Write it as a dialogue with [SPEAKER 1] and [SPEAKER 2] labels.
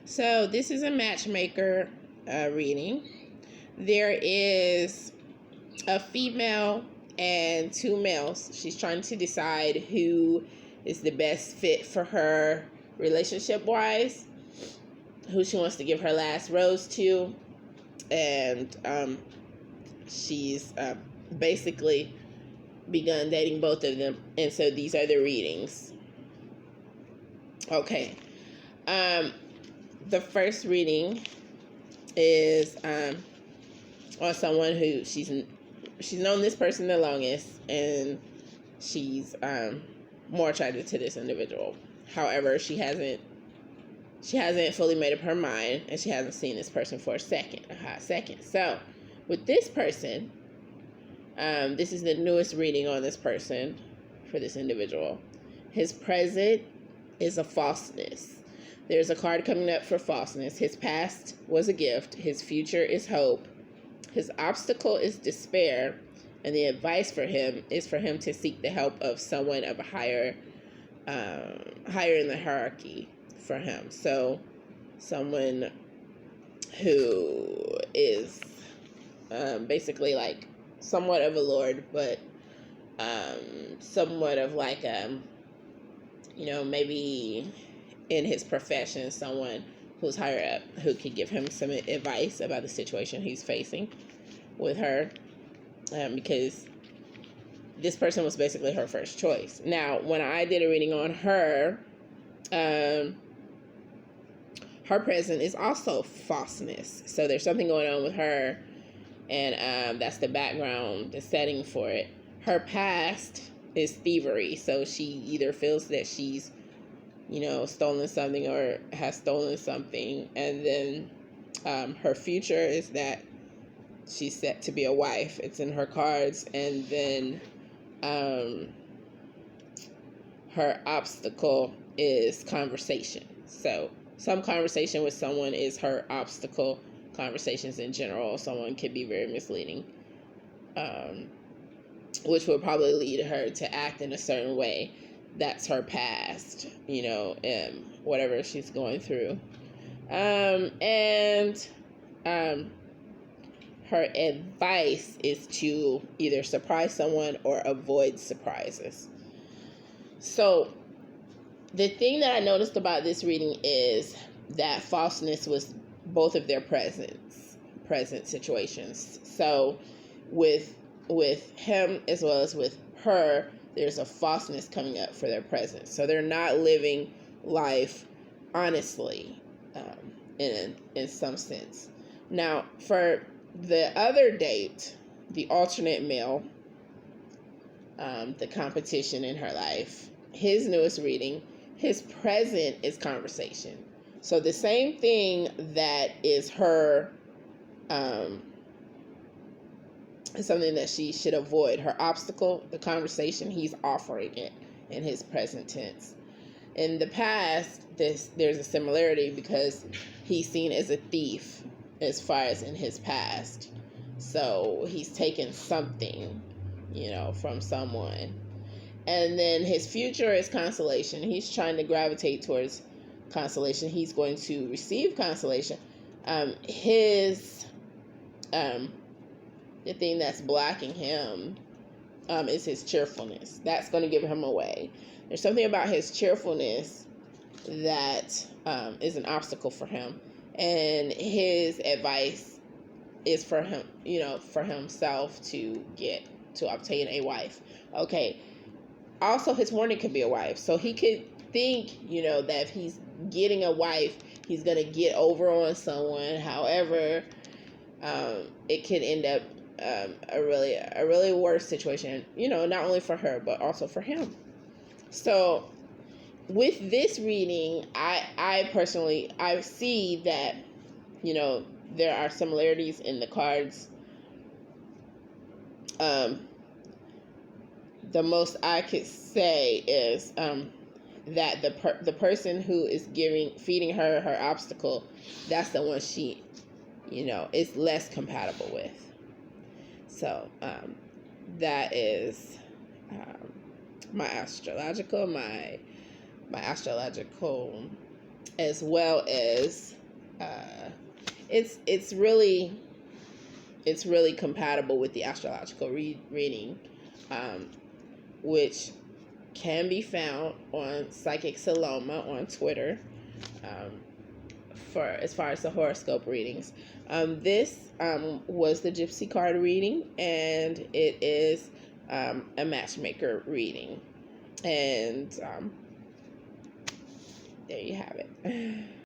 [SPEAKER 1] So this is a matchmaker reading. There is a female and two males. She's trying to decide who is the best fit for her relationship wise, who she wants to give her last rose to, and she's basically begun dating both of them. And so these are the readings. Okay. The first reading is on someone who she's known this person the longest, and she's more attracted to this individual. However, she hasn't fully made up her mind, and she hasn't seen this person for a hot second. So with this person, this is the newest reading on this person for this individual. His present is a falseness. There's a card coming up for falseness. His past was a gift. His future is hope. His obstacle is despair. And the advice for him is for him to seek the help of someone of a higher in the hierarchy for him. So someone who is basically like somewhat of a lord, but somewhat of like maybe in his profession, someone who's higher up who could give him some advice about the situation he's facing with her, because this person was basically her first choice. Now, when I did a reading on her, her present is also falseness. So there's something going on with her, and that's the background, the setting for it. Her past is thievery. So she either feels that she's stolen something or has stolen something. And then her future is that she's set to be a wife. It's in her cards. And then her obstacle is conversation. So some conversation with someone is her obstacle. Conversations in general, someone could be very misleading, which will probably lead her to act in a certain way. That's her past, and whatever she's going through. And her advice is to either surprise someone or avoid surprises. So the thing that I noticed about this reading is that falseness was both of their present situations. So with him as well as with her, there's a falseness coming up for their present. So they're not living life honestly, in some sense. Now, for the other date, the alternate male, the competition in her life, his newest reading, his present is conversation. So the same thing that is her, something that she should avoid. Her obstacle, the conversation, he's offering it in his present tense. In the past, there's a similarity because he's seen as a thief as far as in his past. So he's taken something, from someone. And then his future is consolation. He's trying to gravitate towards consolation. He's going to receive consolation. The thing that's blocking him is his cheerfulness. That's going to give him away. There's something about his cheerfulness that is an obstacle for him. And his advice is for him, for himself to obtain a wife. Okay. Also, his warning could be a wife. So he could think, that if he's getting a wife, he's going to get over on someone. However, it could end up a really worse situation, not only for her, but also for him. So with this reading, I personally, I see that, there are similarities in the cards. The most I could say is that the person who is feeding her obstacle, that's the one she, is less compatible with. So that is my astrological as well as it's really compatible with the astrological reading, which can be found on Psychic Saloma on Twitter, for as far as the horoscope readings. This was the Gypsy card reading, and it is a Matchmaker reading, and there you have it.